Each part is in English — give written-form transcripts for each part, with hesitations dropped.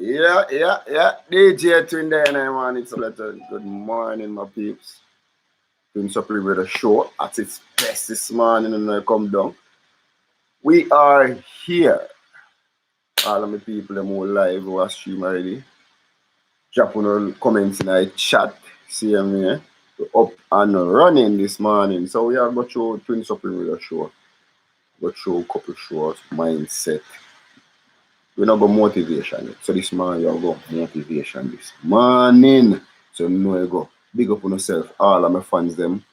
Yeah. DJ Twin there, man. It's a letter. Good morning, my peeps. Doing something with a show at its best this morning and I come down. We are here. All of my people, them who live, who are stream already. Drop on comments in our chat. See me here. We're up and running this morning. So we are going to Twin Something with a show. Go through a couple shows, mindset. We not go motivation yet. So this morning you go motivation this morning. So you know you go. Big up on yourself. All of my fans them,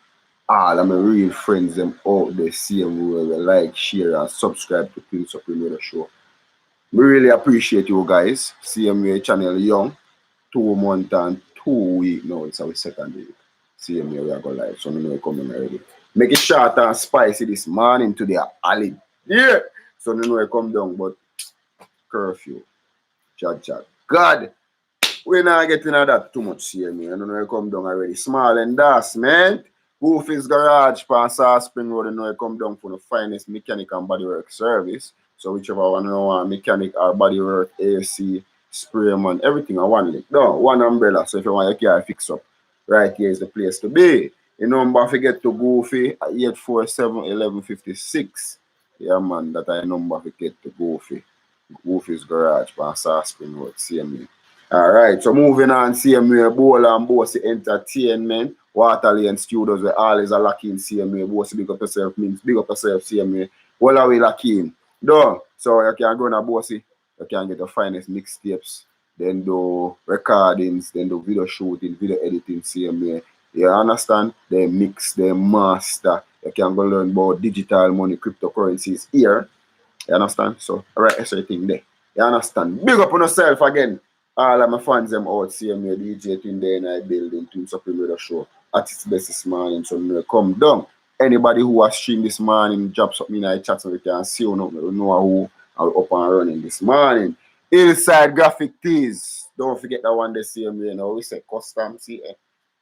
all of my real friends them out there same way. We like, share and subscribe to Prince of Premier Show. We really appreciate you guys. CMA channel young. 2 months and 2 weeks now. It's our second week. CMA we are going live. So you know you coming already. Make it short and spicy this morning to the alley. Yeah. So you know you come down, but curfew. Chat. God, we're not getting at that too much here, man. I don't know I come down already. Small and das, man. Goofy's Garage, Passar Spring Road, and I come down for the finest mechanic and bodywork service. So whichever one you want, mechanic or bodywork, AC, spray man, everything I want link. No, one umbrella. So if you want your car fix up, right here is the place to be. The number forget to Goofy at 847-1156. Yeah, man, that I number forget to Goofy. Goofy's Garage, Passar Spring Road, CMA. Alright, so moving on, CMA, Bowl and Bossy Entertainment, Waterlane Studios, where all is a lock in CMA, Bossy big up yourself, means big up yourself, CMA. All are we lock in? Done. So you can go on Bossy, you can get the finest mixtapes, then do recordings, then do video shooting, video editing, CMA. You understand? They mix, they master. You can go learn about digital money, cryptocurrencies here. You understand? So, alright, that's everything there. You understand? Big up on yourself again. All of my fans them out, CMA, DJ Twin there in I building, Twin Supreme Radio Show at its best this morning. So, come down. Anybody who has streamed this morning, drop something in our chat so we can see you know who are up and running this morning. Inside Graphic Tees. Don't forget that one, the CMA. You know, we say custom, see,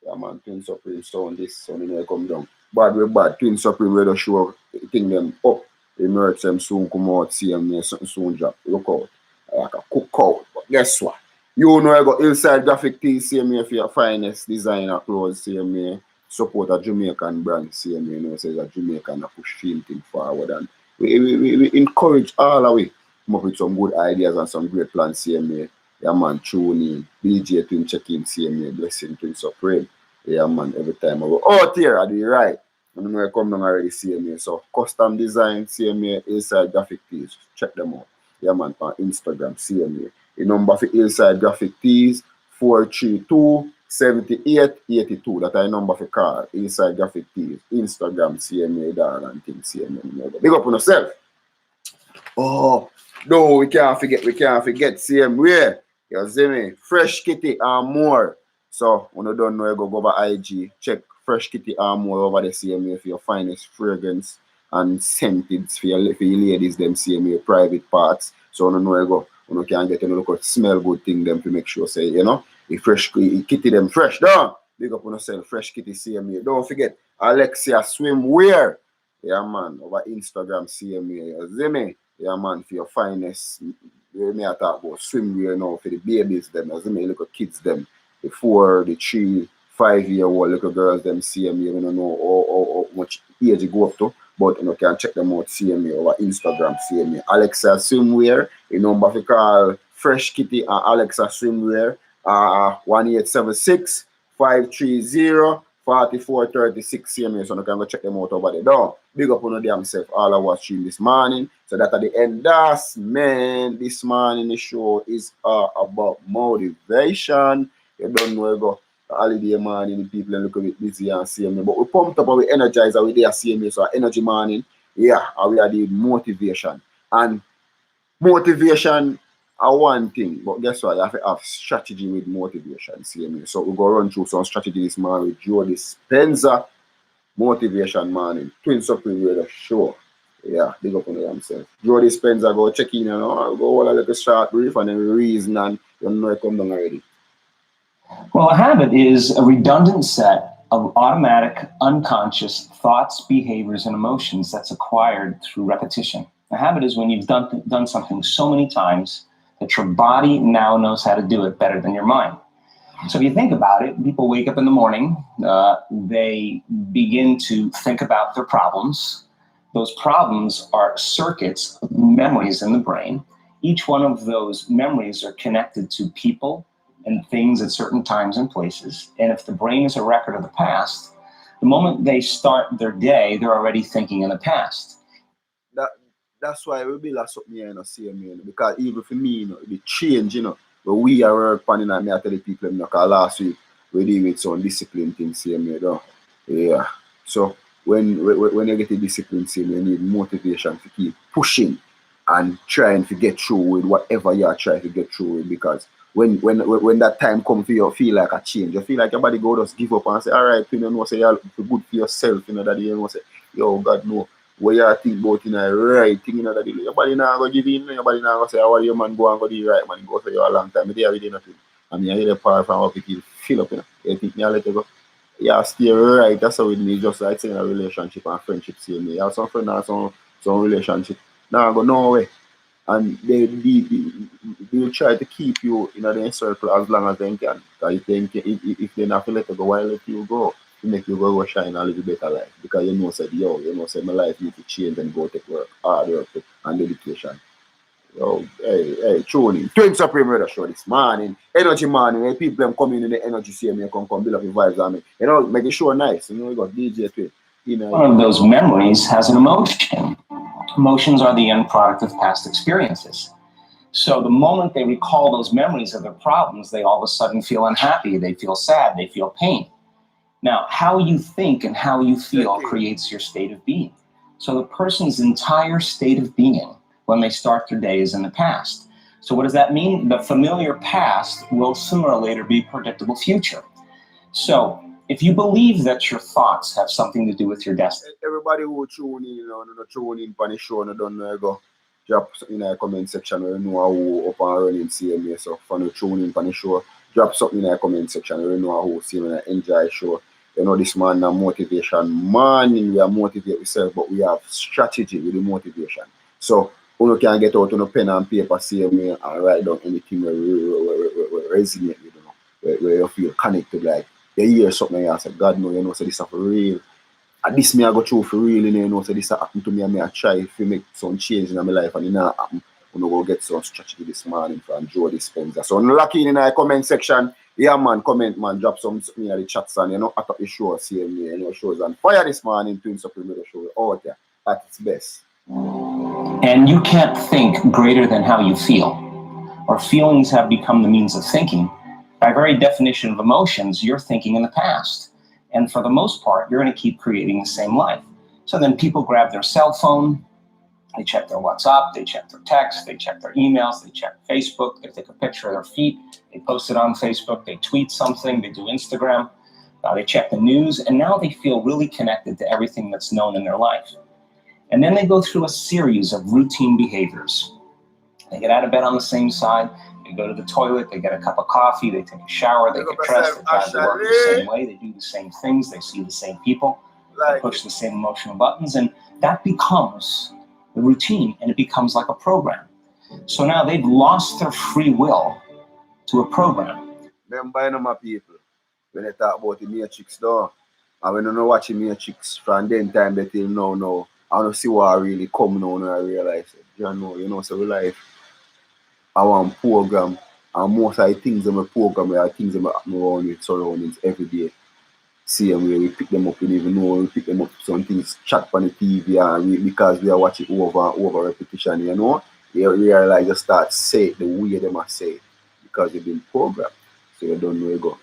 yeah, man, Twin Supreme sound this, so you come down. Bad way bad, Twin Supreme Radio Show, thing them up. The merch them soon come out, CMA, something soon drop. Look out. Like a cookout. But guess what? You know I got Inside Graphic Tees, CMA for your finest designer clothes, CMA. Support a Jamaican brand, CMA. You know, says a Jamaican that push film thing forward. And we encourage all of we come up with some good ideas and some great plans, CMA. Yeah, man, tune in. DJ Twin check in, CMA. Blessing Twin Supreme. Yeah, man, every time I go out here, I do it right. And when I come down already, CMA. So, custom design, CMA, Inside Graphic Tees. Check them out. Yeah, man, on Instagram, CMA. The number for Inside Graphic Tees, 432-7882. That's the number for car. Inside Graphic Tees. Instagram, CMA, darling, things, CMA. Big up on yourself. Oh, no, we can't forget, CMA. You see me? Fresh Kitty and more. So, when you don't know, you go over IG, check Fresh Kitty and more over the CMA for your finest fragrance and scented for your ladies, them CMA private parts. So, when you know, you go, when you can get a look at smell good thing, them to make sure, say, you know, the Fresh Kitty, them fresh, down. Big up on yourself, Fresh Kitty CMA. Don't forget, Alexia Swimwear. Yeah, man, over Instagram CMA. You see me? Yeah, man, for your finest. You may talk about swimwear now for the babies, them. You see me? Look at kids, them. The 4, the 3, 5-year-old little girls, them CMA, you don't know how much age you go up to, but you know, can check them out, CMA, over Instagram, CMA. Alexa Swimwear, the number to call Fresh Kitty and Alexa Swimwear, 1876-530-4436, CMA, so you can go check them out over there. Down. Big up on them self, all of us stream this morning. So that at the end, that's, man, this morning the show is about motivation. You don't know, you go holiday morning, the people look a bit busy and CMA. But we pumped up and we energize and we there CMA. So energy morning, yeah, and we are the motivation. And motivation are one thing, but guess what? You have to have strategy with motivation, CMA. So we go run through some strategy this morning with Youre Dispenser. Motivation morning. Twin Supreme Radio Show. Yeah, big up on themselves. Youre Dispenser, go check in, you know, go all a little short brief and then reason and you know it come down already. Well, a habit is a redundant set of automatic, unconscious thoughts, behaviors, and emotions that's acquired through repetition. A habit is when you've done something so many times that your body now knows how to do it better than your mind. So if you think about it, people wake up in the morning, they begin to think about their problems. Those problems are circuits of memories in the brain. Each one of those memories are connected to people and things at certain times and places. And if the brain is a record of the past, the moment they start their day, they're already thinking in the past. That's why we build something here, because even for me, the change, but we are working on, I tell the people, because last week we deal with some discipline things here, yeah. So when you get the discipline, you need motivation to keep pushing and trying to get through with whatever you are trying to get through with, because when that time comes for you, feel like a change. You feel like your body go just give up and say, all right, say you're good for yourself, that you say, yo, God, no. What you think about right thing, that your body now go give in, your body now go say, how are you, man, go and go do right, man, go for you a long time. But they already nothing. I mean, I hear the power from how people feel up, You think me, I let you go. Yeah, stay right. That's how with me, just like saying a relationship and friendship, see me. You have some friend and some relationship. Now I go nowhere. And they'll try to keep you in their circle as long as they can. Because if they not let you go, why let you go? To make you go shine a little better life. Because say my life need to change and go take work, hard work and dedication. Yo, hey, tune in. Twin Supreme Radio Show this morning. Energy morning, when people them come in the energy see me, come build up your vibes on me. Make the show nice. We got DJ Twin. One of those memories has an emotion. Emotions are the end product of past experiences. So the moment they recall those memories of their problems, they all of a sudden feel unhappy, they feel sad, they feel pain. Now, how you think and how you feel creates your state of being. So the person's entire state of being when they start their day is in the past. So what does that mean? The familiar past will sooner or later be a predictable future. So if you believe that your thoughts have something to do with your destiny. Everybody who tune in, tune in on the show, don't know, go drop something in the comment section where you know who up and running CMA. So for the tune in on the show, drop something in the comment section where you know who CMA enjoy the show. This man a motivation. Man, we are motivate yourself, but we have strategy with the motivation. So you can get out on a pen and paper, CMA, and write down anything where resonate with, where you feel connected, like you hear something and you say, God, no, so this is for real. And this me I go through for real, so this happened to me and I try to make some change in my life and it not happen. Go get some strategy this morning from Joe Dispenza. So lock in the comment section. Yeah, man, comment, man, drop something in the chats and at the show, CMA, shows on fire this morning, Twin Supreme Radio Show out there at its best. And you can't think greater than how you feel. Or feelings have become the means of thinking. By very definition of emotions, you're thinking in the past. And for the most part, you're going to keep creating the same life. So then people grab their cell phone, they check their WhatsApp, they check their text, they check their emails, they check Facebook, they take a picture of their feet, they post it on Facebook, they tweet something, they do Instagram, they check the news, and now they feel really connected to everything that's known in their life. And then they go through a series of routine behaviors. They get out of bed on the same side, they go to the toilet, they get a cup of coffee, they take a shower, they get dressed, they drive to work the same way, they do the same things, they see the same people, they push the same emotional buttons, and that becomes the routine, and it becomes like a program. So now they've lost their free will to a program. Remember, my people, when they talk about the Matrix, though, and when you know watching Matrix from then time that till now, I don't see what I really come now and I realize it. So life, I want program, and most of the things in my program are things that happen around with surroundings every day. Same way we pick them up, we even know we pick them up some things chat on the TV and because we are watching over and over repetition, you realize you start say it the way they must say it because you've been programmed. So you don't know you go.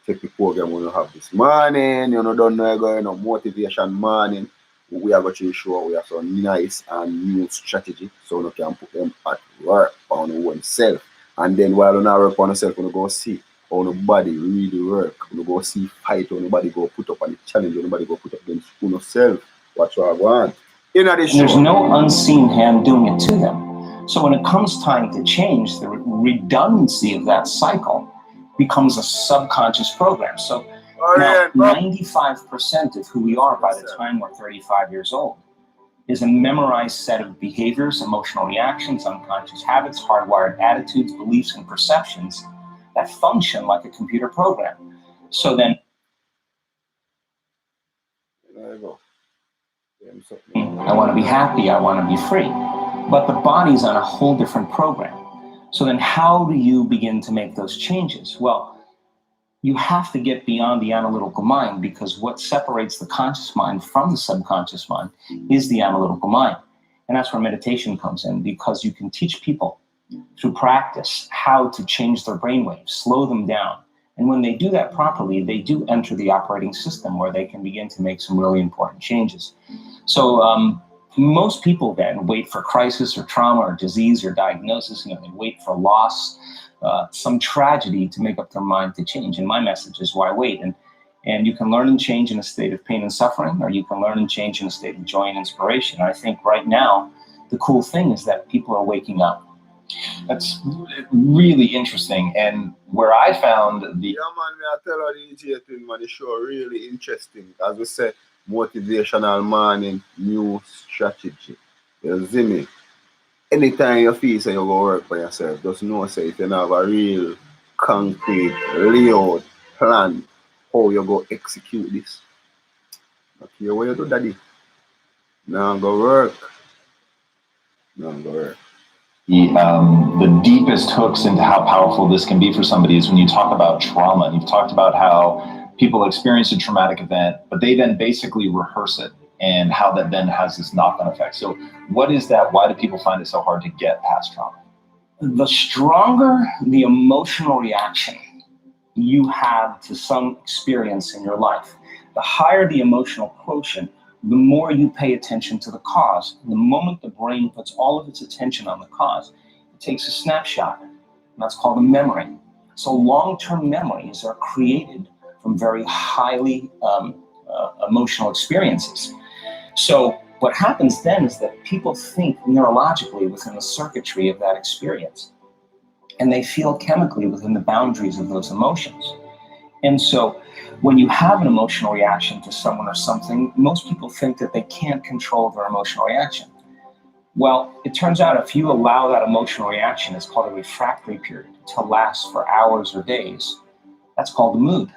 Take the program when you have this morning, don't know you go, motivation morning. We are going to show we have some nice and new strategy so you can put them at work on oneself. And then while you not work on yourself, you go see how nobody really work. You go see fight, how nobody go put up on the challenge, how nobody go put up against yourself. What you want. There's no unseen hand doing it to them. So when it comes time to change, the redundancy of that cycle becomes a subconscious program. So now 95% of who we are by the time we're 35 years old is a memorized set of behaviors, emotional reactions, unconscious habits, hardwired attitudes, beliefs, and perceptions that function like a computer program. So then, There you go. I want to be happy, I want to be free. But the body's on a whole different program. So then how do you begin to make those changes? Well, you have to get beyond the analytical mind, because what separates the conscious mind from the subconscious mind is the analytical mind. And that's where meditation comes in, because you can teach people through practice how to change their brainwaves, slow them down. And when they do that properly, they do enter the operating system where they can begin to make some really important changes. So most people then wait for crisis or trauma or disease or diagnosis. They wait for loss, some tragedy to make up their mind to change. And my message is, why wait? And you can learn and change in a state of pain and suffering, or you can learn and change in a state of joy and inspiration. And I think right now, the cool thing is that people are waking up. That's really interesting. And where I found the... Yeah, man, I tell you, the DJ thing, man, the show really interesting. As we say, motivational morning, new strategy. You see me? Anytime you feel say you go work for yourself, just know say if you have a real concrete layout plan how you go execute this. Okay, what you do, daddy? Now go work. Now go work. The deepest hooks into how powerful this can be for somebody is when you talk about trauma. And you've talked about how people experience a traumatic event, but they then basically rehearse it, and how that then has this knock-on effect. So what is that? Why do people find it so hard to get past trauma? The stronger the emotional reaction you have to some experience in your life, the higher the emotional quotient, the more you pay attention to the cause. The moment the brain puts all of its attention on the cause, it takes a snapshot, and that's called a memory. So long-term memories are created from very highly emotional experiences. So what happens then is that people think neurologically within the circuitry of that experience, and they feel chemically within the boundaries of those emotions. And so when you have an emotional reaction to someone or something, most people think that they can't control their emotional reaction. Well, it turns out if you allow that emotional reaction, it's called a refractory period, to last for hours or days, that's called a mood.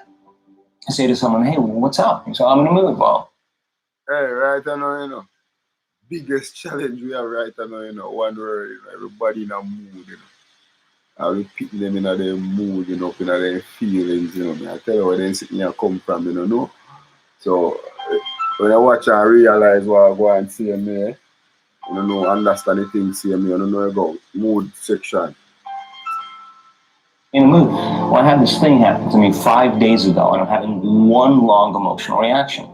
I say to someone, hey, what's up? You say, I'm in a mood. Well, hey, right now, biggest challenge we have right now, one word, everybody in a mood, I will pick them in their mood, in their feelings, I tell you where they sitting here come from, no? So when I watch and realize what I go and see me, understand the things see me, about mood section. In a mood. Well, I had this thing happen to me 5 days ago, and I'm having one long emotional reaction.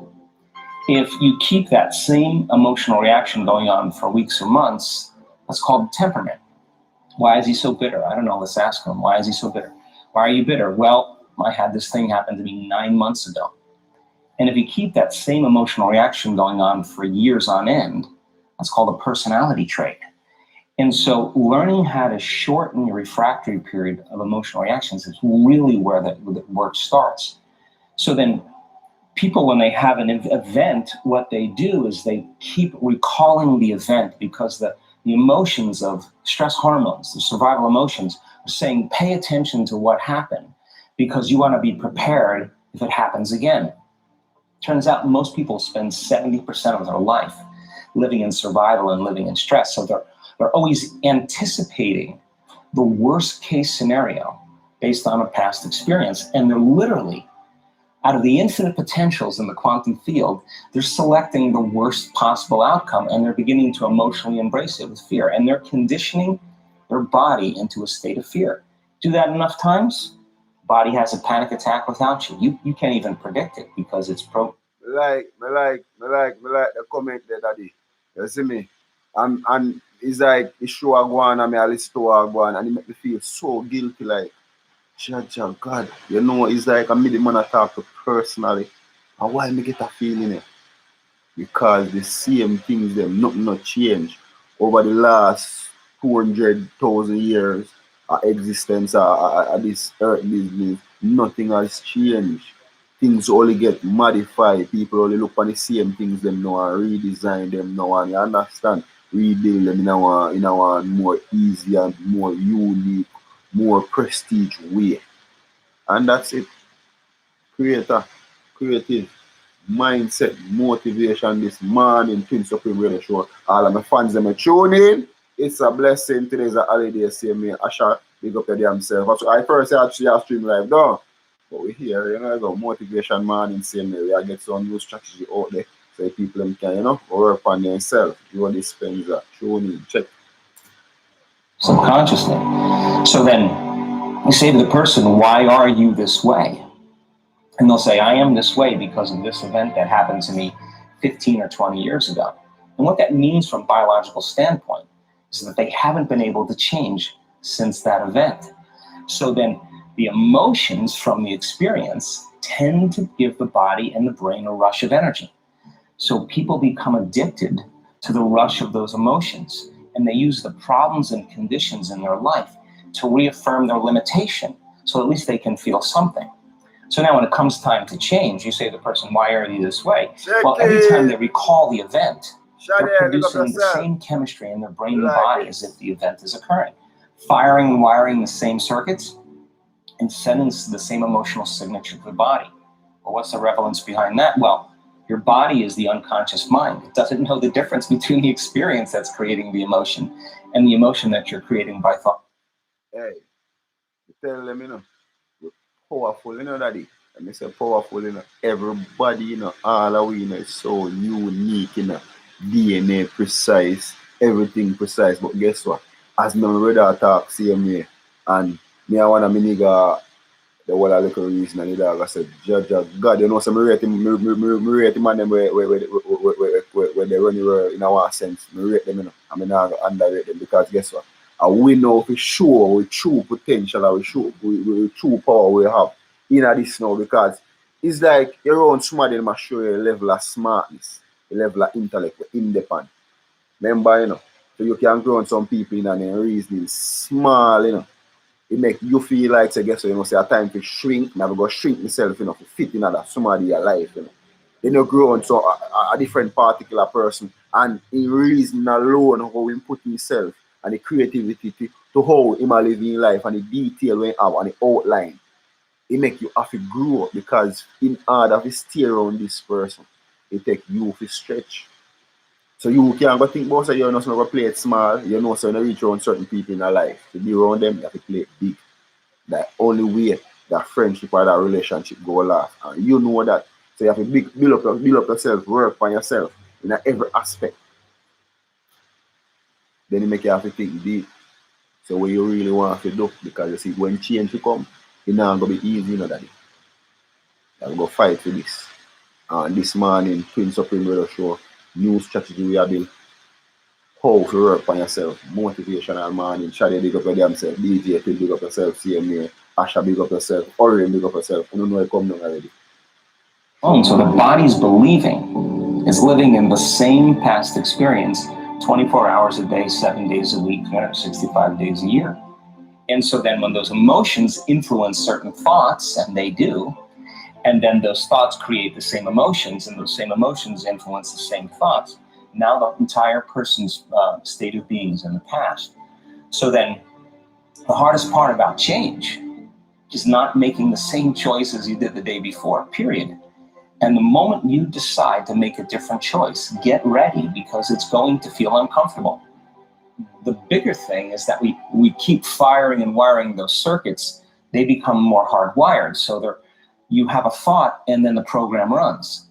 If you keep that same emotional reaction going on for weeks or months, that's called temperament. Why is he so bitter? I don't know. Let's ask him. Why is he so bitter? Why are you bitter? Well, I had this thing happen to me 9 months ago. And if you keep that same emotional reaction going on for years on end, that's called a personality trait. And so learning how to shorten your refractory period of emotional reactions is really where the work starts. So then people, when they have an event, what they do is they keep recalling the event, because the emotions of stress hormones, the survival emotions, are saying, pay attention to what happened, because you want to be prepared if it happens again. Turns out most people spend 70% of their life living in survival and living in stress. So they're always anticipating the worst case scenario based on a past experience. And they're literally, out of the infinite potentials in the quantum field, they're selecting the worst possible outcome, and they're beginning to emotionally embrace it with fear. And they're conditioning their body into a state of fear. Do that enough times, body has a panic attack without you. You can't even predict it, because it's Me like the comment there, daddy. You see me? And it's like the show I go on and I listen to I go on, and it make me feel so guilty, like, God, it's like I meet the man I talk to personally. And why me get a feeling it? Because the same things, them nothing not change over the last 200,000 years of existence of this earth business. Nothing has changed. things only get modified. People only look on the same things them now and redesign them now, and you understand? Rebuild them in our more easy and more unique, more prestige way. And that's it. Creator, creative, mindset, motivation this morning, Twin Supreme Radio Show. All of my fans them tune in. It's a blessing. Today's a holiday, same me. Asha, big up to themselves. I first actually have stream live down. But we here, the motivation morning, same way. We get some new strategy out there. So people can, work on themselves. Your dispenser, tune in, check. Subconsciously. So then you say to the person, why are you this way? And they'll say, I am this way because of this event that happened to me 15 or 20 years ago. And what that means from a biological standpoint is that they haven't been able to change since that event. So then the emotions from the experience tend to give the body and the brain a rush of energy. So people become addicted to the rush of those emotions, and they use the problems and conditions in their life to reaffirm their limitation, so at least they can feel something. So now when it comes time to change, you say to the person, why are you this way? Well, every time they recall the event, they're producing the same chemistry in their brain and body as if the event is occurring, firing and wiring the same circuits and sending the same emotional signature to the body. Well, what's the relevance behind that? Well, your body is the unconscious mind. It doesn't know the difference between the experience that's creating the emotion and the emotion that you're creating by thought. Hey, tell them, powerful, daddy. And I say powerful, everybody, all of we, is so unique, DNA precise, everything precise. But guess what? As my brother talk same way, and me I want my nigga the whole little reason and the dog I said, Judge God, so me rate him, me rate him and them where they run in our sense. Me rate them, I mean I underrate them because guess what? And we know for sure we true potential and we true power we have in this now because it's like your own somebody must show you a level of smartness, a level of intellect, independent. Remember, so you can grow on some people in and reasoning small, it make you feel like, say, guess what, say a time to shrink, and I go shrink myself, to fit in that somebody your life, Then you grow on so a different particular person, and in reason alone how we put himself and the creativity to how him live in life and the detail we have and the outline, it make you have to grow up because in order to stay around this person, it take you to stretch. So you can't go think about you're not going to play it small, so you reach around certain people in your life. To be around them, you have to play it big. That only way that friendship or that relationship go last. And you know that. So you have to build up yourself, work on yourself in every aspect. Then it make you have to think deep. So what you really want to do, because you see when change will come, it's not going to be easy, daddy. I'm going to fight for this. And this morning, Twin Supreme Radio Show, new strategy we have built. How to work on yourself, motivational morning, Shadi big up your damn self, DJ Phil big up yourself, CMA, Asha big up yourself, Orion big up yourself. I don't know it come down already. So the body's believing is living in the same past experience 24 hours a day, 7 days a week, 365 days a year. And so then when those emotions influence certain thoughts, and they do, and then those thoughts create the same emotions, and those same emotions influence the same thoughts, now the entire person's state of being is in the past. So then the hardest part about change is not making the same choice as you did the day before, period. And the moment you decide to make a different choice, get ready because it's going to feel uncomfortable. The bigger thing is that we keep firing and wiring those circuits, they become more hardwired. So you have a thought and then the program runs.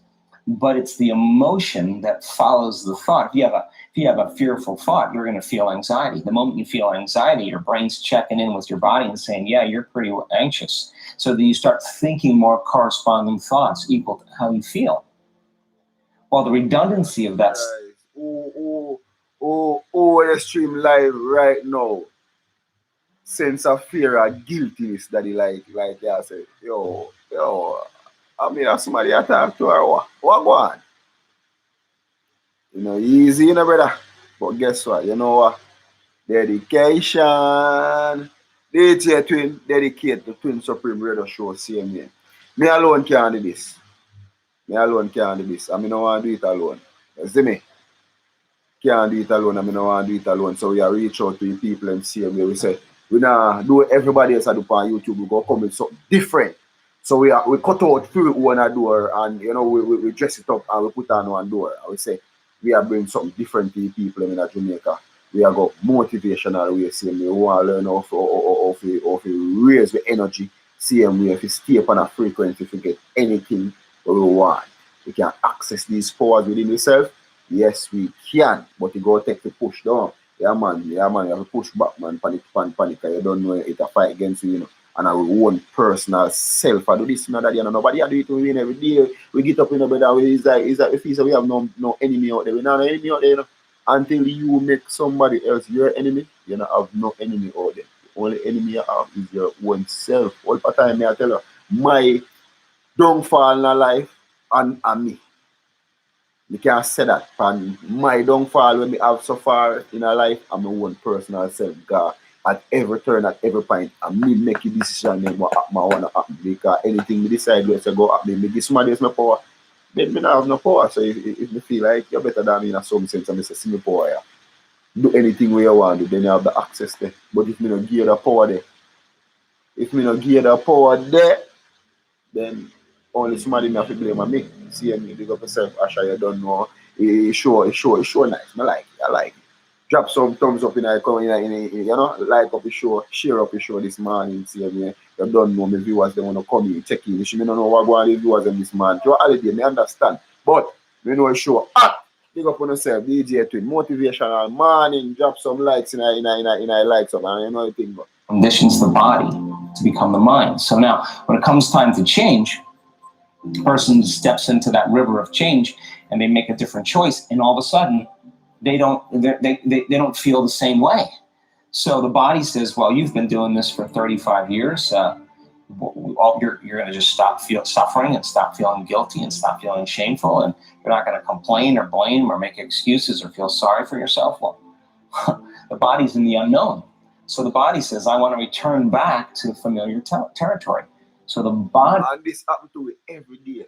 But it's the emotion that follows the thought. If you have a fearful thought, you're going to feel anxiety. The moment you feel anxiety, your brain's checking in with your body and saying, yeah, you're pretty anxious. So then you start thinking more corresponding thoughts equal to how you feel. Well, the redundancy of that. The stream live right now. Sense of fear or guiltiness that he like I say, yo, I mean, somebody I talk to or what go on? Easy, brother. But guess what? You know what? Dedication. DJ Twin, dedicate the Twin Supreme Radio Show, same here. Me alone can't do this. Me alone can't do this. I mean, I don't want to do it alone. You see me? Can't do it alone. I mean, I don't want to do it alone. So we are reach out to the people and see where we say, we now do what everybody else I do on YouTube. We go come with something different. So we cut out through one door and you know we dress it up and we put on one door. I would say we are bringing something different to the people in Jamaica. We are got motivational way, same way. We want to learn how to raise the energy, same way. If you stay upon a frequency, if you get anything we want, we can access these powers within yourself. Yes, we can, but you go take the push down. Yeah, man, you have to push back, man. Panic. You don't know it's a fight against you, you know. And our own personal self. I do this, that, and nobody I do it to win every day. We get up in the bed and it's like if we have no enemy out there. We don't have no enemy out there, you know. Until you make somebody else your enemy, you don't have no enemy out there. The only enemy you have is your own self. All the time I tell you, my downfall in life and me. You can't say that. And my downfall when we have so far in our life, I'm my own personal self. God, at every turn, at every point, and me make a decision then what I want to happen. Because anything we decide where to go happen, me give somebody else my power, then me not have no power. So if me feel like you're better than me in some sense, and I say, see me power here. Do anything where you want to, then you have the access there. But if me not give you the power there, then only somebody me have to blame on me. See me, big up yourself, Asha, you don't know. It's sure nice. I like it. Drop some thumbs up in a you know, like up the show, share up the show this morning, see me. You don't know me viewers, they want to come in, check in. You should don't know what going on with viewers in this man. Your holiday, me understand. But we know a show. Big up on yourself, DJ Twin, motivational morning, drop some likes in a likes up, and you know the thing, but conditions the body to become the mind. So now, when it comes time to change, the person steps into that river of change and they make a different choice, and all of a sudden, they don't feel the same way. So the body says, well, you've been doing this for 35 years. You're going to just stop suffering and stop feeling guilty and stop feeling shameful, and you're not going to complain or blame or make excuses or feel sorry for yourself. Well, the body's in the unknown. So the body says, I want to return back to familiar territory. So the body... And this happens to me every day.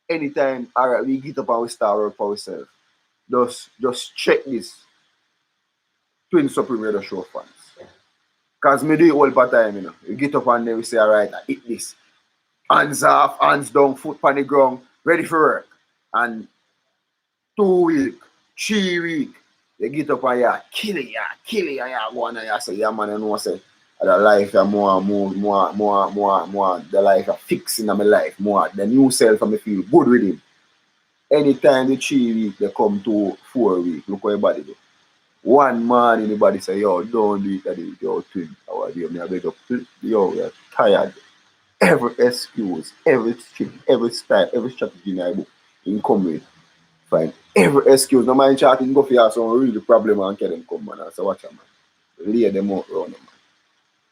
Anytime, all right, we get up and we start work for ourselves. Just check this. Twin Supreme Radio Show fans. Because me do it all the time, you know. We get up and then we say, all right, I eat this. Hands off, hands down, foot on the ground, ready for work. And 2 weeks, 3 weeks, you get up and you kill it, and you go on and you say, yeah, man, you know, say, the life is more, the life is fixing in my life, more, the new self, and me feel good with him. Anytime the 3 weeks, they come to 4 weeks, look what your body do. One man, anybody say, yo, don't do it, I do it, yo, twin, how do you, me, I beg up, yo, we're tired. Every excuse, every trick, every style, every strategy in my book, in come with. Fine. Every excuse, no man chatting, go for you, so really problem and get them come, man. So watch them, man. Lay them out around them, man.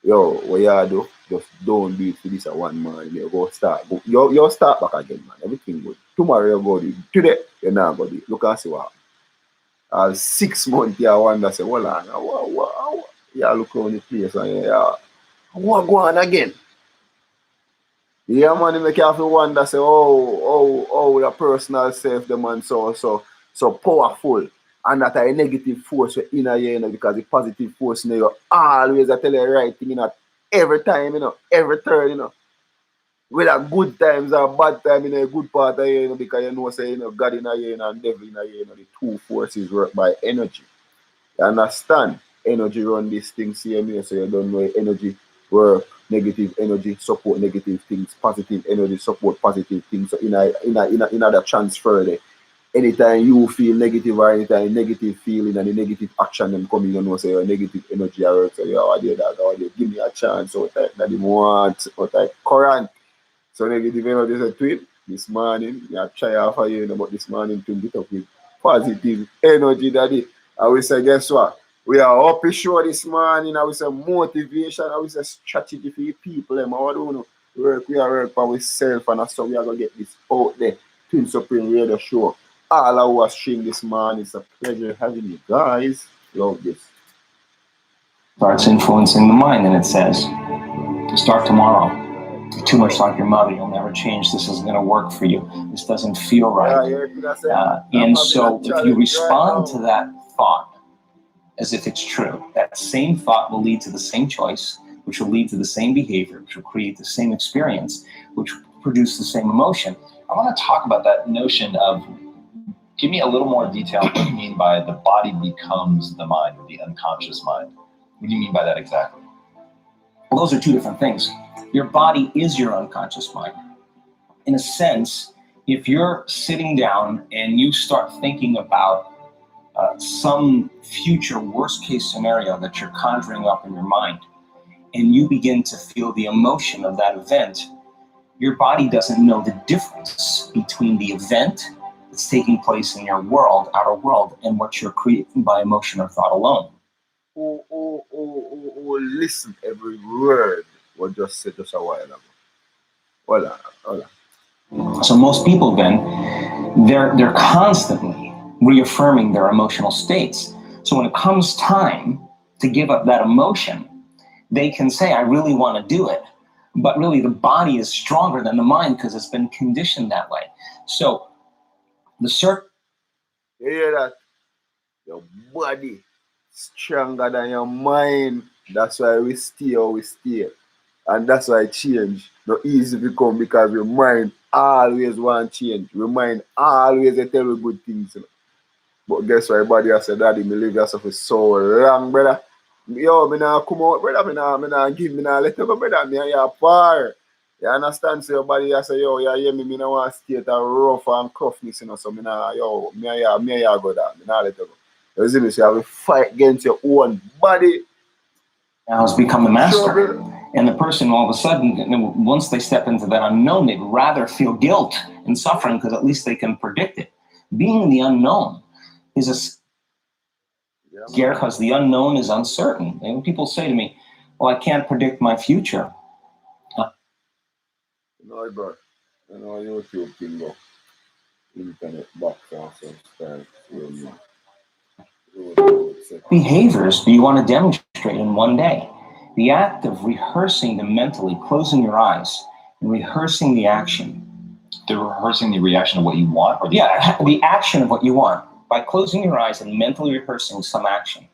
Yo, what you do, just don't do it for this one man. You go start. You start back again, man. Everything good. Tomorrow you go do it. Today, you're not going to do it. Look and see what happens. 6 months, you wonder, say, hold on, what? You look around the place and what go on again? Yeah, man, you make you have to wonder, say, oh, your personal self, the man so powerful, and that a negative force in you, you know, because the positive force, you know, you always tell you the right thing, you know, every time, you know, every turn, you know, whether good times or bad times, you know, a good part of you, you know, because you know, say, you know, God in you, you know, and devil in you, you know, the two forces work by energy. You understand? Energy run this thing, same here, so you don't know energy work. Negative energy support negative things, positive energy support positive things. So in the transfer there, anytime you feel negative or anytime negative feeling and the negative action them coming, you know, say your negative energy work. So you are there, give me a chance. So that they want, what I current. So negative energy say tweet this morning, you try off of you know, but this morning to get up with positive energy, daddy. I will say, guess what? We are up show this morning. I will say motivation. I will say strategy for the people. I don't know. We are work for ourselves, and that's how we are going to get this out there. Twin Supreme Radio Show. All of us stream this morning. It's a pleasure having you guys. Love this. Starts influencing the mind, and it says, start tomorrow. You're too much like your mother. You'll never change. This isn't going to work for you. This doesn't feel right. And so if you respond to that thought as if it's true, that same thought will lead to the same choice, which will lead to the same behavior, which will create the same experience, which will produce the same emotion. I want to talk about that notion of, give me a little more detail what you mean by the body becomes the mind, or the unconscious mind. What do you mean by that exactly? Well, those are two different things. Your body is your unconscious mind. In a sense, if you're sitting down and you start thinking about some future worst case scenario that you're conjuring up in your mind, and you begin to feel the emotion of that event, your body doesn't know the difference between the event that's taking place in your world, outer world, and what you're creating by emotion or thought alone. Listen every word what just said just a while ago. Hold on. So most people then, they're constantly reaffirming their emotional states. So when it comes time to give up that emotion, they can say, I really want to do it. But really the body is stronger than the mind because it's been conditioned that way. So the you hear that? Your body stronger than your mind. That's why we stay how we stay. And that's why change not easy to come, because your mind always want change. Your mind always tell you good things. But guess what? Everybody has said, Daddy, me live yourself for so long, brother. Yo, me nah come out, brother. Me nah let you go, brother. Me and you par. You understand? So your body has say, yo, you hear me? Me nah want to skate a rough and cuffness, you know. So me nah, yo, me and you go down. Me nah let you go. You see me? So you have to fight against your own body. Now has become the master. And the person, all of a sudden, once they step into that unknown, they'd rather feel guilt and suffering because at least they can predict it. Being the unknown is scare because the unknown is uncertain. And people say to me, well, I can't predict my future. No, bro. You know, YouTube thing go. Internet box also start. Behaviors do you want to demonstrate in one day? The act of rehearsing them mentally, closing your eyes, and rehearsing the action. The rehearsing the reaction of what you want? Or the action of what you want. By closing your eyes and mentally rehearsing some action.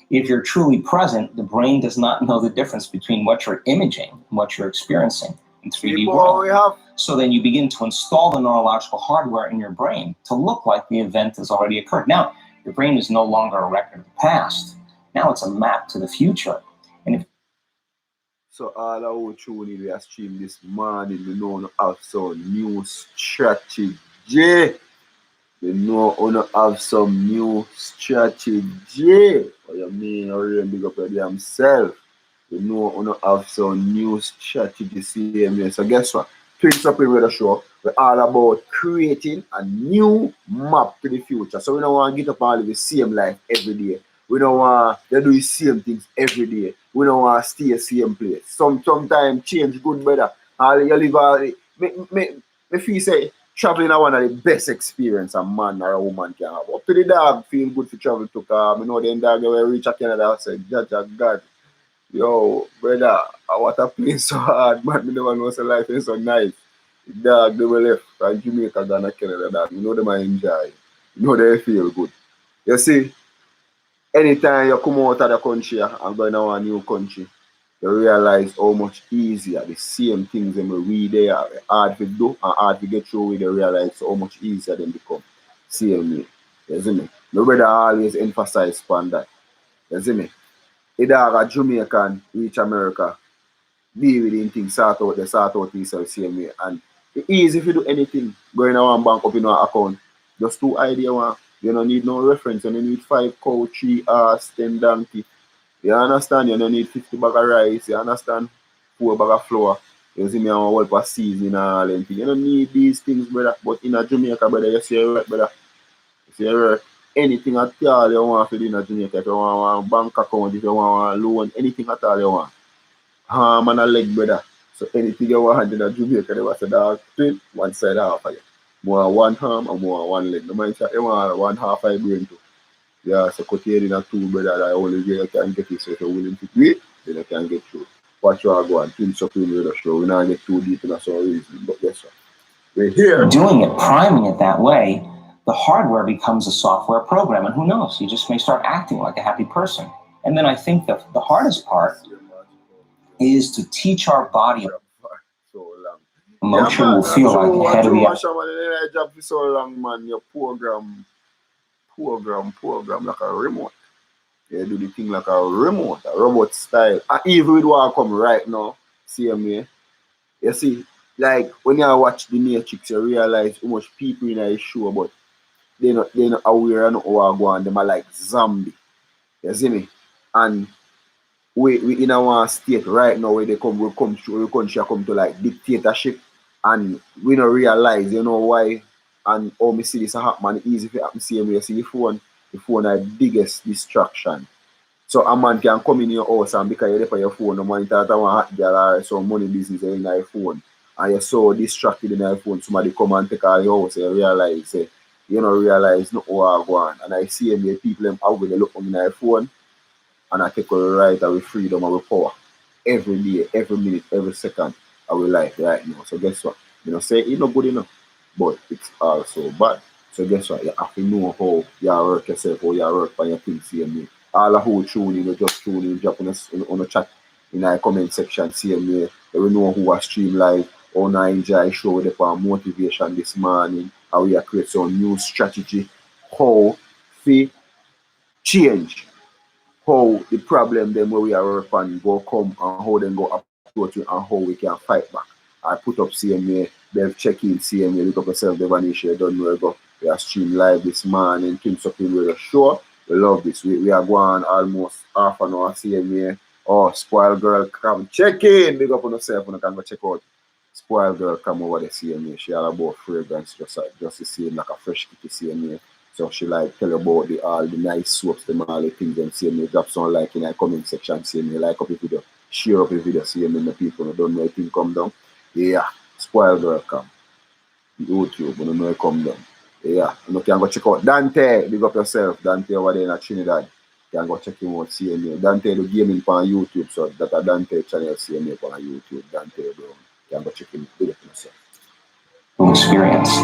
If you're truly present, the brain does not know the difference between what you're imaging and what you're experiencing in 3D world. So then you begin to install the neurological hardware in your brain to look like the event has already occurred. Now, your brain is no longer a record of the past. Now it's a map to the future. And so all our tune we are stream this morning, we know have some new strategy. We know we have some new strategy. What you mean? Already big up themselves. We know we have some new strategy. So guess what? Twins Up in the show. We're all about creating a new map to the future. So we don't want to get up and live the same life every day. We don't want to do the same things every day. We don't want to stay the same place. Sometimes change good, brother. All you live all me feel say traveling is one of the best experience a man or a woman can have. Up to the dog feel good to travel to car. You know the dog will reach a Canada and say, God. Yo, brother, what a place so hard, man. Me never know so life is so nice. The dog they will left from Jamaica, Ghana, Canada, dog. You know them I enjoy. You know they feel good. You see, anytime you come out of the country and go into a new country, you realize how much easier the same things that we read there hard to do and hard to get through with. You realize how much easier them become. Same way. You see me? My brother always emphasize on that. You see me? The dog a Jamaican reach America, deal with things, sort out things the same way. And it's easy if you do anything, going to one bank up in one account, just 2 idea one. You don't need no reference, you don't need 5 cow, 3 horse, 10 donkey. You understand? You don't need 50 bag of rice, you understand? 4 bag of flour. You see me on a whole for season and all them things. You don't need these things, brother. But in a Jamaica, brother, you see your work, brother. You see your work. Anything at all you want to do in Jamaica, if you want a bank account, if you want a loan, anything at all you want. Arm and a leg, brother. So anything you want in Jamaica, they will say, dog, twin, one side half of you. More one arm and more one leg. No matter you want one half of your brain too. Yeah, so cut here in a 2, brother, that only you can get it. So if you're willing to do it, then you can get through. watch what I go and things up in the show. We're not get too deep in that sort of reason, but guess what? We're here. Doing it, priming it that way, the hardware becomes a software program, and who knows, you just may start acting like a happy person. And then I think that the hardest part is to teach our body emotion will feel like the head of the job for so long, man. Your program like a remote. You do the thing like a remote, a robot style. And even with what come right now, same way. You see, like when you watch The Matrix, you realize how much people in a show, but they're not aware of what go on. Them are like zombie. You see me? And we in our state right now where we come to like dictatorship, and we don't realize, you know why, and how me see this happen. Easy if it happen same way. You see the phone is the biggest distraction. So a man can come in your house and because you're on your phone, no man thought I want hot girl or some money business in your phone, and you're so distracted in your phone, somebody come and take all your house and you realize, say, you don't realize no what go on. And I see the people them out with the look on their phone, and I take a right away freedom and power every day, every minute, every second of our life right now. So guess what? You know, say it's not good enough, but it's also bad. So guess what? You have to know how you work yourself, how you work on your things, see me. All of who tune in, you just tune in, drop on a chat in the comment section, see me. You will know who are stream live, how I enjoy show with the motivation this morning, how we create some new strategy, how to change, how the problem them where we are working on go come and how them go approach it and how we can fight back. I put up CMA, they've check in CMA, look up yourself, the vanish, you don't know where go. We are stream live this morning, things up in the show. We love this. We are going almost half an hour CMA. Oh, Spoil Girl, come check in. Big up on yourself when you can go check out. Spoil Girl come over the CMA. She all about fragrance, just the same like a fresh kitty CMA. So she like tell about all the nice soaps, them all the things them CMA. Drop some like in the comment section CMA. Like up the video, share up the video CMA. The people who don't know anything come down. Yeah, Spoil Girl come. YouTube, when you know it come down. Yeah, you can go check out Dante. Big up yourself, Dante over there in Trinidad. You can go check him out, CMA. Dante do gaming on YouTube, so that a Dante channel CMA on YouTube. Dante Brown. You can go check him. Big up yourself. Experience.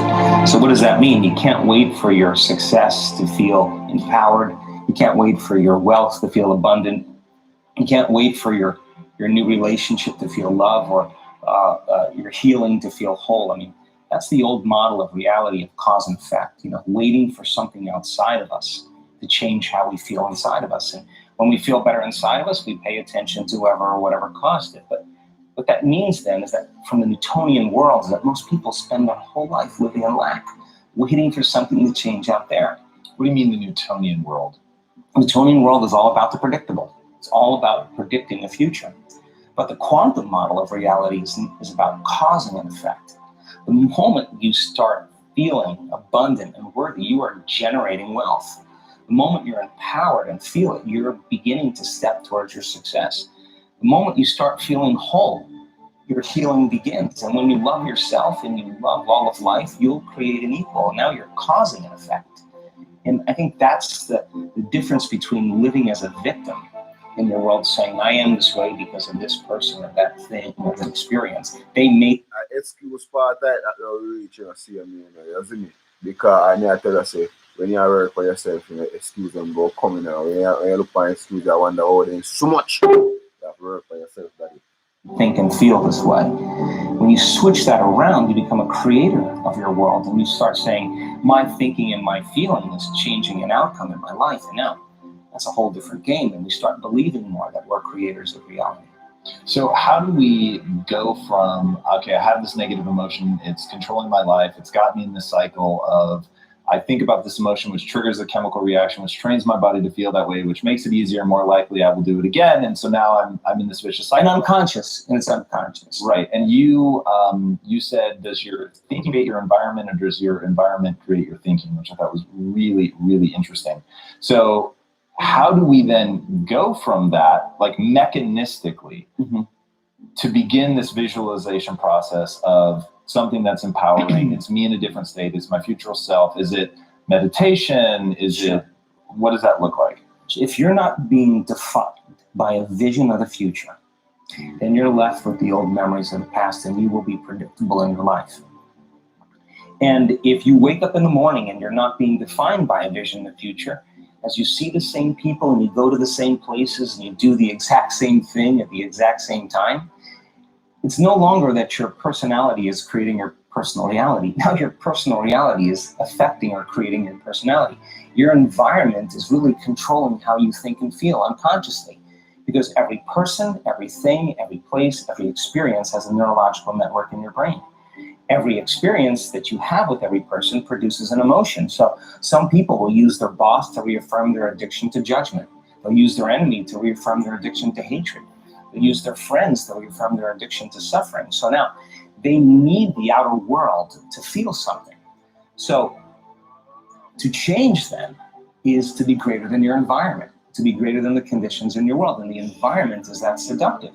So what does that mean? You can't wait for your success to feel empowered. You can't wait for your wealth to feel abundant. You can't wait for your new relationship to feel love, or your healing to feel whole. I mean, that's the old model of reality of cause and effect, you know, waiting for something outside of us to change how we feel inside of us. And when we feel better inside of us, we pay attention to whoever or whatever caused it. But what that means then is that from the Newtonian world is that most people spend their whole life living in lack, waiting for something to change out there. What do you mean the Newtonian world? The Newtonian world is all about the predictable. It's all about predicting the future. But the quantum model of reality is about causing an effect. The moment you start feeling abundant and worthy, you are generating wealth. The moment you're empowered and feel it, you're beginning to step towards your success. The moment you start feeling whole, your healing begins. And when you love yourself and you love all of life, you'll create an equal. Now you're causing an effect. And I think that's the difference between living as a victim in your world, saying, I am this way because of this person or that thing or that experience. They make excuse part that don't reach you see me, you see me? Because I tell you, say, when you work for yourself, you know, excuse them go coming out. When you look for excuse, I wonder how there's so much you have to work for yourself, daddy. Think and feel this way. When you switch that around, you become a creator of your world, and you start saying, my thinking and my feeling is changing an outcome in my life. And now that's a whole different game, and we start believing more that we're creators of reality. So how do we go from, okay, I have this negative emotion, it's controlling my life, it's got me in this cycle of, I think about this emotion, which triggers a chemical reaction, which trains my body to feel that way, which makes it easier, more likely I will do it again. And so now I'm in this vicious cycle. And unconscious, and it's unconscious. Right, and you said, does your thinking create your environment, or does your environment create your thinking, which I thought was really, really interesting. So how do we then go from that, like mechanistically, to begin this visualization process of something that's empowering? It's me in a different state. It's my future self. Is it meditation? Is it, what does that look like? If you're not being defined by a vision of the future, then you're left with the old memories of the past, and you will be predictable in your life. And if you wake up in the morning and you're not being defined by a vision in the future, as you see the same people and you go to the same places and you do the exact same thing at the exact same time, it's no longer that your personality is creating your personal reality. Now your personal reality is affecting or creating your personality. Your environment is really controlling how you think and feel unconsciously, because every person, everything, every place, every experience has a neurological network in your brain. Every experience that you have with every person produces an emotion. So some people will use their boss to reaffirm their addiction to judgment. They'll use their enemy to reaffirm their addiction to hatred. They'll use their friends to reaffirm their addiction to suffering. So now they need the outer world to feel something. So to change them is to be greater than your environment, to be greater than the conditions in your world. And the environment is that seductive.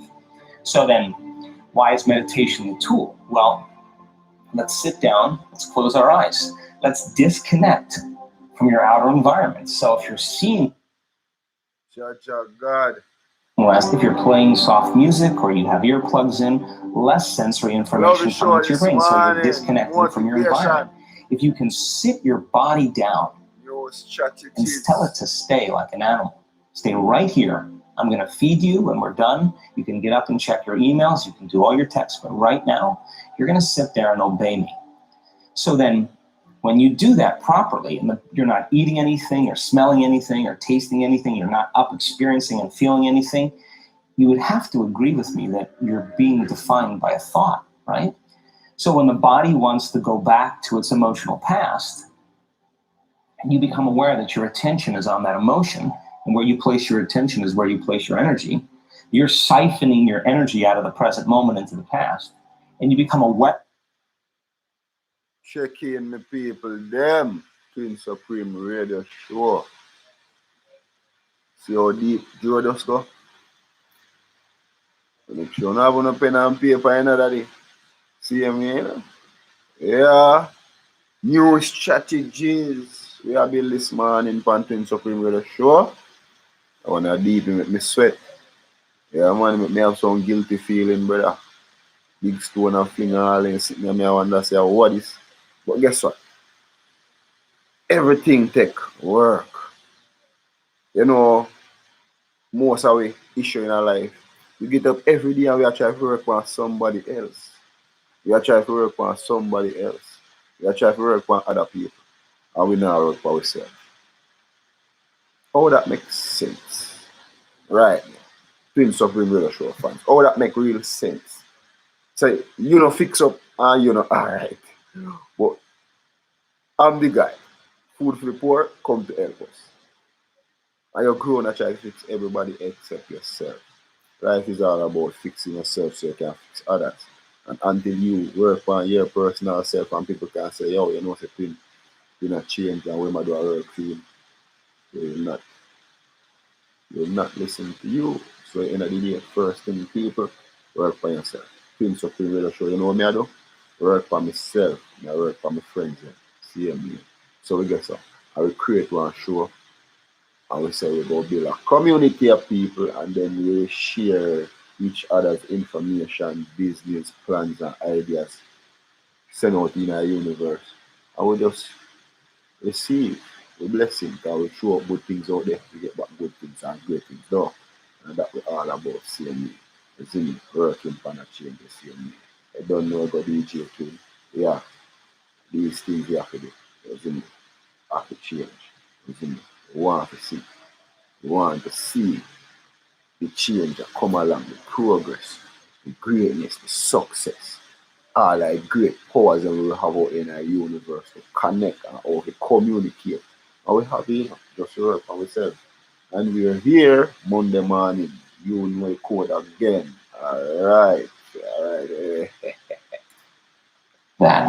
So then why is meditation the tool? Well, let's sit down, let's close our eyes. Let's disconnect from your outer environment. So if you're seeing, God. if you're playing soft music or you have earplugs in, less sensory information coming to your brain. So you're disconnecting from your environment. If you can sit your body down and tell it to stay like an animal, stay right here. I'm going to feed you when we're done. You can get up and check your emails. You can do all your texts. But right now, you're going to sit there and obey me. So then when you do that properly, and you're not eating anything or smelling anything or tasting anything, you're not up experiencing and feeling anything, you would have to agree with me that you're being defined by a thought, right? So when the body wants to go back to its emotional past, and you become aware that your attention is on that emotion, and where you place your attention is where you place your energy, you're siphoning your energy out of the present moment into the past, and you become aware. Check in the people, them, Twin Supreme Radio Show. See how deep Joe just go? Make sure you have no pen and paper, you know, daddy. See me, you know? Yeah. New strategies we have built this morning on Twin Supreme Radio Show. I want to deep make me sweat. Yeah, man, make me have some guilty feeling, brother. Big stone and fling all in, sitting there, I wonder, say, what is? But guess what? Everything take work. You know, most of the issue in our life, we get up every day and we are trying to work on somebody else. We are trying to work on somebody else. We are trying to work on other people. And we now work for ourselves. How that makes sense? Right. Twin Supreme Radio Show fans. How that make real sense? So, you know, fix up and you know, alright. But I'm the guy. Food for the poor, come to help us. And you're grown and try to fix everybody except yourself. Life is all about fixing yourself so you can fix others. And until you work on your personal self and people can say, yo, you know, you're not change and we might do a work for you. You will not listen to you. So at the end of the day, first thing people, work for yourself. Twin Supreme Radio Show, you know what me I do? Work for myself. I work for my friends. See me. So we get so. I will create one show. And we say we go build a community of people and then we share each other's information, business, plans and ideas. Send out in our universe. And we just receive the blessing because we throw up good things out there, we get back good things and great things done. And that we all about seeing me. You see me working on a change, you see me. I don't know about DJ too. Yeah. These things we have to do. You see me. Have to change. You see me. We want to see. We want to see the change that come along, the progress, the greatness, the success. All like great powers that we will have out in our universe to connect and how to communicate. And we have it just to work for ourselves. And we're here Monday morning. You know the code again. Alright. That.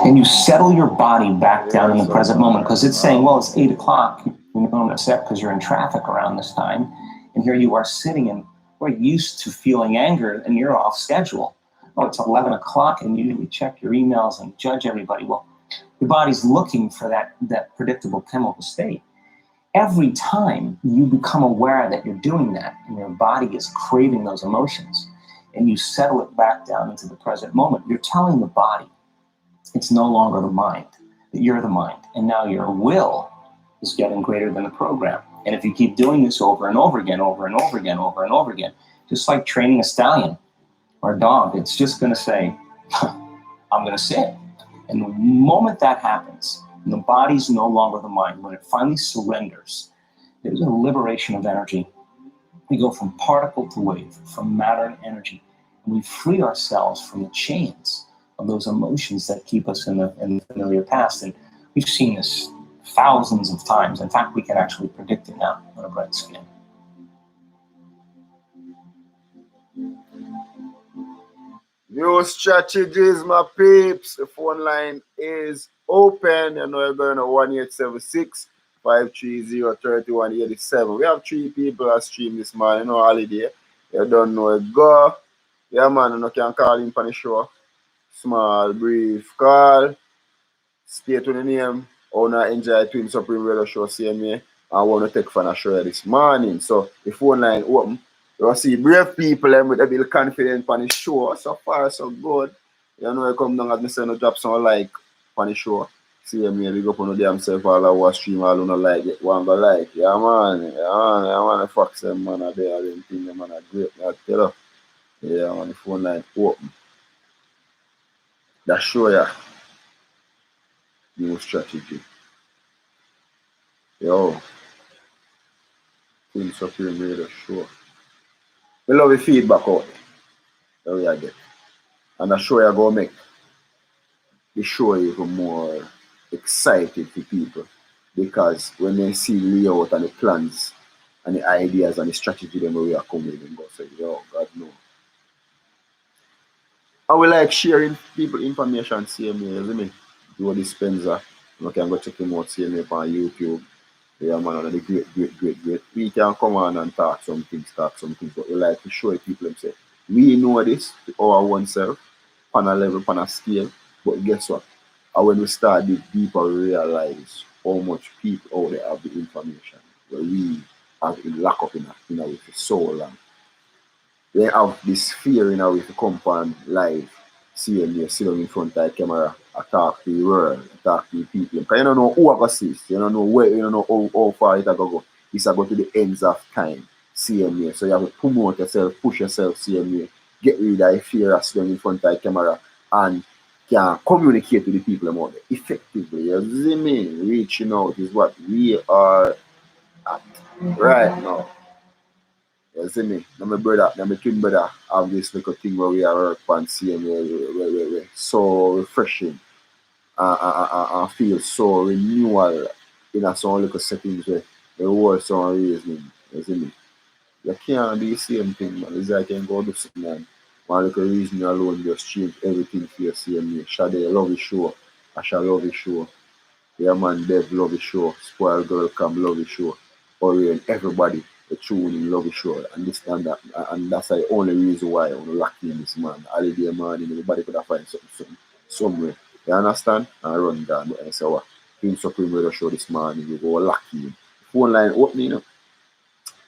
And you settle your body back down in the present moment because it's saying, well, it's 8 o'clock. You're not upset because you're in traffic around this time. And here you are sitting and we're used to feeling anger and you're off schedule. Oh, it's 11 o'clock and you check your emails and judge everybody. Well, your body's looking for that predictable chemical state. every time you become aware that you're doing that and your body is craving those emotions and you settle it back down into the present moment, you're telling the body it's no longer the mind, that you're the mind. And now your will is getting greater than the program. And if you keep doing this over and over again, over and over again, over and over again, just like training a stallion or a dog, it's just going to say, I'm going to sit. And the moment that happens, and the body's no longer the mind, when it finally surrenders, there's a liberation of energy. We go from particle to wave, from matter and energy, and we free ourselves from the chains of those emotions that keep us in the familiar past. And we've seen this thousands of times. In fact, we can actually predict it now on a bright scan. New strategies, my peeps. The phone line is open. You know, you're going to 1876 530 3187. We have 3 people that stream this morning. You know, holiday. You don't know it. Go. Yeah, man, you can call in for the show. Small, brief call. State to the name. I want to enjoy Twin Supreme Radio Show, see me. I want to take for the show this morning. So, the phone line open. You see brave people with a bit confident on the show. So far, so good. You know, I come down as me say no drop some like on the show. See me, we go up on the damn self all our stream, all who like it, one go like. Yeah, man. Yeah, man. Fuck them, man. Are there, them things, them, man. Are great. I tell you. Yeah, man. The phone line open. That show ya. New strategy. Yo. Twin Supreme Radio Show. We love the feedback out that we are getting. And the show you go make the show even more excited for people. Because when they see the layout and the plans and the ideas and the strategy them we are coming and go say, yo, God no. I will like sharing people information same way, you see me? Joe Dispenza. You can go check him out, see me on YouTube. Yeah, man, and the great. We can come on and talk some things, but we like to show people and say, we know this to our own self, on a level, on a scale, but guess what? And when we start dig deeper, we realize how much people out there have the information where we have it locked up in our for so long. They have this fear in our to come on live, see me sit down in front of the camera, I talk to the world, talk to the people. Because you don't know who I assist, you don't know where, you don't know how far it go. It's about to the ends of time, see me. So you have to promote yourself, push yourself, see me. Get rid of the fear of sitting in front of the camera and can communicate with the people about it effectively. You see me? Reaching out is what we are at right now. You see me? Now my brother, now my twin brother have this little thing where we are work on seeing we so refreshing and feel so renewal in a some little settings where the world so reasoning. You see me? You can't do the same thing, man. It's like you can go do something and one little reason alone just change everything for your same way. Shade love the show. I shall love the show. Yeah, man, Dev love the show. Spoil Girl Come love the show. Orion, everybody, the tune in love the show. And this and that. And that's the only reason why I'm locking this man. Holiday morning, everybody could have find something somewhere. You understand? And I run down. But I say, what? Twin Supreme Radio Show this morning, you go lock in. Phone line opening, you know.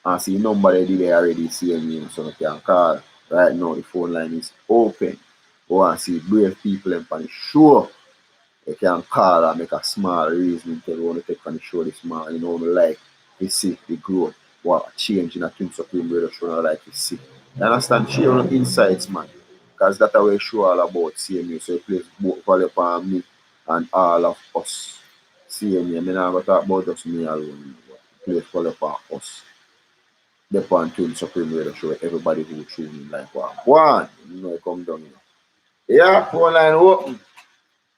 And see number they already see me, so I can call. Right now, the phone line is open. Go and see brave people and pan sure. You can call and make a small reason to want to take on the show this morning. You know, me like to see the growth, what change in a Twin Supreme Radio Show, I like to see. You understand? Share your insights, man. Because that's what we show all about CMU. So it plays both value upon me and all of us. CMU. I mean, I'm going to talk about just me alone. But it plays value upon us. The point Twin Supreme Radio Show, everybody who tune in like one, you know, come down here. Yeah, phone line open.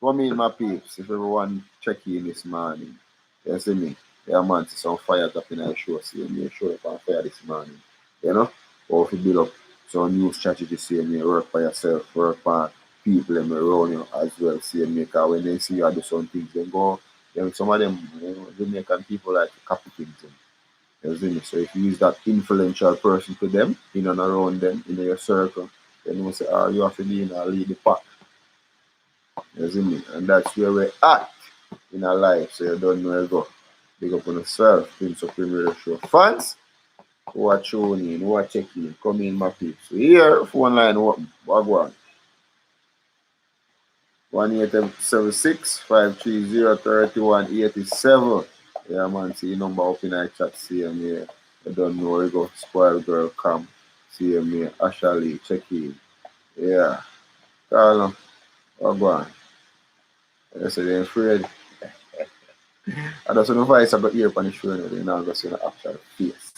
Come in, my peeps. If everyone check in this morning, you see me. Yeah, man, see some fire up in our show. See me show up on fire this morning. You know, or if you build up some new strategy, see me work for yourself, work for people around you as well. See me, because when they see you do some things, they go. Then some of them, you know, Jamaican people like to copy things. You see me? So if you use that influential person to them, in and around them, in your circle, then you say, you have to be in a lead the pack. You see me? And that's where we're at in our life, so you don't know where to go. Big up on yourself. Team Supreme Radio Show. Fans, who are tuning in, who are checking in, come in, my peeps. So here, phone line open. Wagwan. 1-876-530-3187. Yeah, man, see your number up in our chat, see him here. I don't know where you go. Spoil girl, come. See him here. Ashley, check in. Yeah. Call him. Wagwan. I said, they're afraid. I don't know if I got ear on the show, they're not going to see the actual face.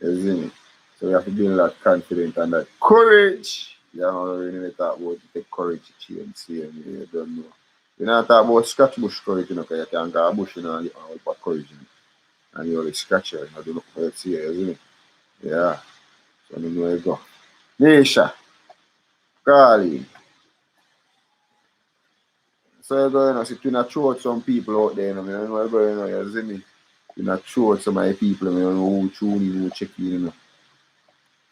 You see me? So we have to build that confidence and that courage. You don't really talk about the courage to change, see me, you don't know. You don't talk about scratch bush courage, you know, because you can't go a bush, you know, and you have courage, you know, and you always scratch it, you know, don't look for it, see you see me? Yeah. So you know where you go. Nisha, Carly. So you go, you know, sit in a throat some people out there, you know, you know where you go, you know, you see me? In a throat some of the people, you know, who tune in, who check in, you know.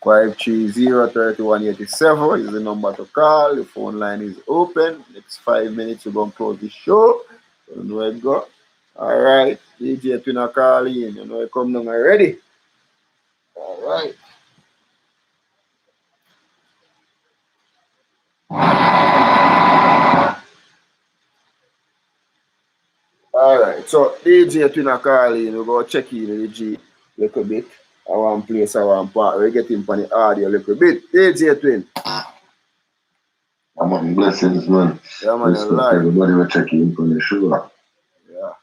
530-3187 is the number to call. The phone line is open. Next 5 minutes, we're going to close the show. So you know where it go. All right. DJ Twina call in. You know, come down already. All right. All right. So DJ Twina call in. We're going to check in the G a little bit. I want place, I want part. We're getting on the audio a little bit. DJ Twin. I'm on blessings, man. Yeah, man, you're Respect live. everybody will check in for the show. Yeah.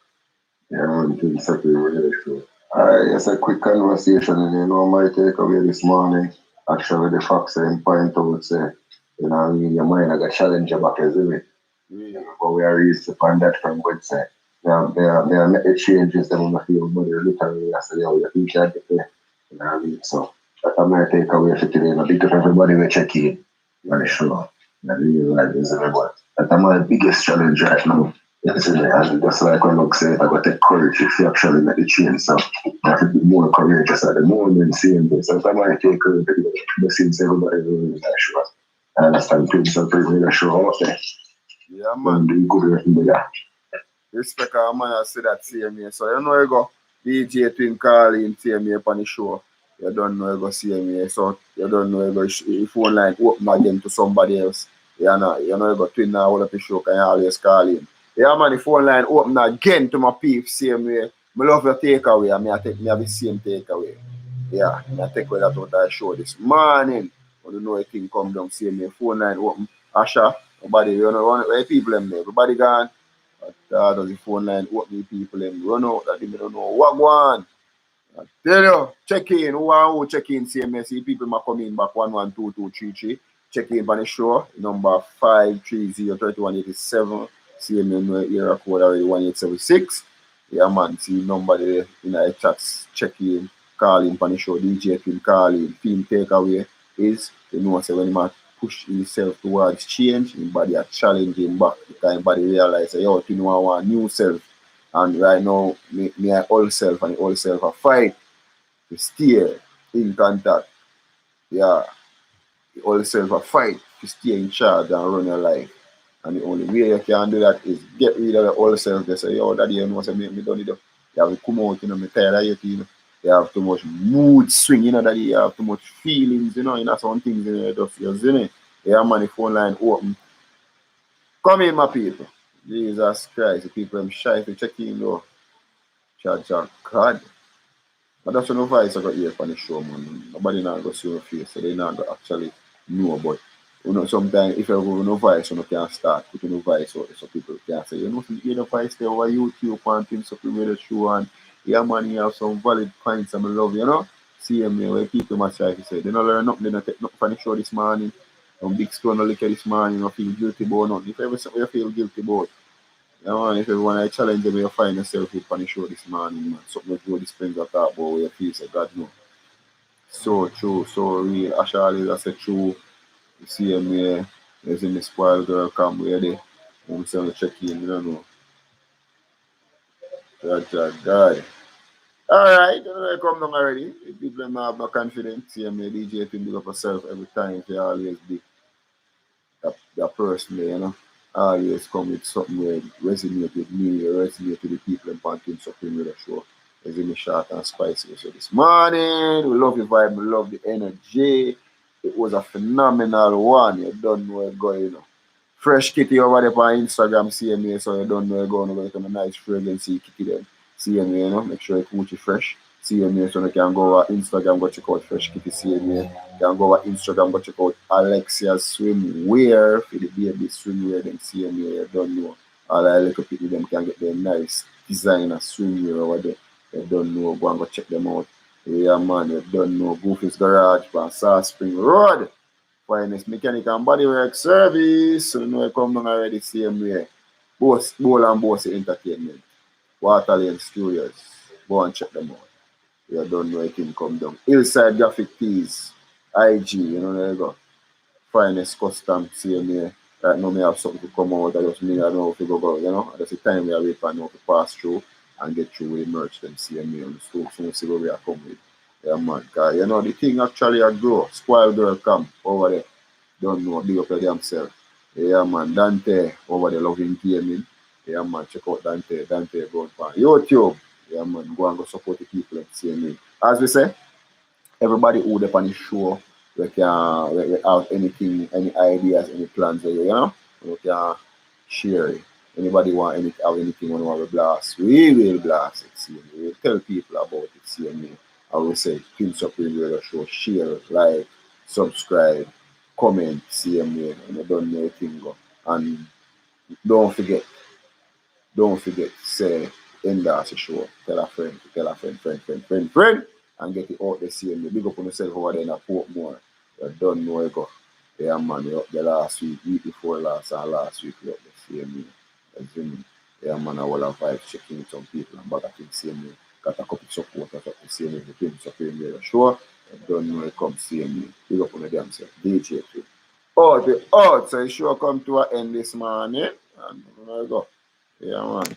Yeah, man, to the second radio show. Alright, it's a quick conversation, and you know my takeaway this morning. Actually, the facts and point out say, you know, I mean, your mind I got challenge back, isn't it? Yeah. But we are raised upon that from good say. They are make the changes that on the field, but they're literally I say, yo, you think that you know what I mean? So that's my takeaway for today. And I think if everybody will check in on the show. That really like this everybody. That's my biggest challenge right now. Yes, and just like when Luke said, I got to take courage if you actually make the change. So I have to be more courageous at the moment, seeing this. So if I might take courage, the since everybody is that sure. I understand people so pretty that show out there. Yeah, man. Do good with that. Respect our man, I say that same here. So you know you go DJ Twin calling same here on the show. You don't know you go see me here. So you don't know you go your phone line open again to somebody else. You know you go Twin now all up the show can you always call in. Yeah man, the phone line open again to my peeps same way. I love your takeaway and I take me have the same takeaway. Yeah, I take away that out of the show this morning. When you know a thing come down, same way. Phone line open. Asha, nobody, you know, where people them there. Everybody gone. Does the phone line open people and run out that they don't know what one. I tell you, check in, who check in CMS, people might come in back 112233. Check in on the show, number 530-3187. CMM area code already 1876. Yeah man, see number there in the chats, check in, call in on the show, DJ Twin call in, team takeaway is, you know, say when you might push himself towards change, his body are challenging back because his body realize that yo, you want new self. And right now, me old self and the old self are fight to stay in contact. Yeah, the old self are fight to stay in charge and run your life. And the only way you can do that is get rid of the old self. They say, yo, daddy, you know, say, me don't need to. You have to come out, you know, me tired of you, you know. You have too much mood swing, you know, daddy. You have too much feelings, you know, some things, you know, just, you see me? Yeah, man, the phone line open. Come in, my people. Jesus Christ, the people I'm shy to check in, though. Charge God. But that's no voice I got here on the show, man. Nobody not go see your face, so they not go actually know. But you know, sometimes if you have no voice, you can start putting no voice out so people can say, you know, you know, voice there over YouTube and things so people the show and yeah man, you have some valid points and I love, you know. See me where people must try to say, they don't learn nothing, they don't take nothing from the show this morning. Big stone no liquor this morning, you feel guilty about nothing. If ever something you feel guilty about, yeah, man, if everyone I challenge them, you find yourself with on the show this morning, man. Something that Joe Dispenza talk about where you feel say, God, no. So true, so real. Actually, that's a true. You see him here, there's in the spoiled girl come where they want to check in, you don't know. God. Alright, you know, I come down already. If people don't have no confidence, see me, DJ, to build up yourself every time, if you always be that person there, you know. always come with something where resonate with me, resonate with the people and panting something with the show. It's in the short and spicy. So this morning, we love the vibe, we love the energy. It was a phenomenal one. You don't know where it's going, you know. Fresh Kitty over there on Instagram, see me, so you don't know where you're going to get a nice fragrance, see Kitty then. See me, you know, make sure you Gucci fresh. See me, so you can go on Instagram, go check out Fresh Kitty, see me. You can go on Instagram, go check out Alexia's swimwear, for the baby swimwear, then see me, you don't know. All the little people, them can get their nice designer swimwear over there. You don't know, go and go check them out. Yeah, man, you don't know. Goofy's Garage, on South Spring Road. Finest mechanic and bodywork service. So you know you come down already same way. Both Bowl and Boss Entertainment. Waterlane Studios. Go and check them out. You don't know it can come down. Hillside Graphic Tees. IG, you know there you go. Finest custom same way. Right now me have something to come out. I just mean I know if you go, you know. That's the time we are waiting for now to pass through and get through with the merch them same way on the store. So see where we are coming with. Yeah man, cause you know the thing actually a grow. Spoil girl come over there. Don't know, big up your damn self. Yeah man, Dante over there loving gaming. Yeah man, check out Dante. Dante going on YouTube. Yeah man, go and go support the people and see me. As we say, everybody who dey on the show, we have anything, any ideas, any plans, you know, we can share it. Anybody want have anything on our blast, we will blast it. See me. We will tell people about it. See me. I will say, pins up in the show, share, like, subscribe, comment, see me. And you don't know anything go. And don't forget, say, endorse the show. Tell a friend, friend, and get it out there, see me. Big up on yourself over there in a Portmore. You don't know it go. Yeah, man, you up there last week before last, and last week you up there, see me. You see me? Yeah, man, I will have vibes checking with some people and back at him, see me. Got a couple supporters up to see me. The pins up in there, sure. You don't know it come see me. Big up on the damn self. DJ too. Oh, the out, so you sure come to an end this morning. And there you go. Yeah, man.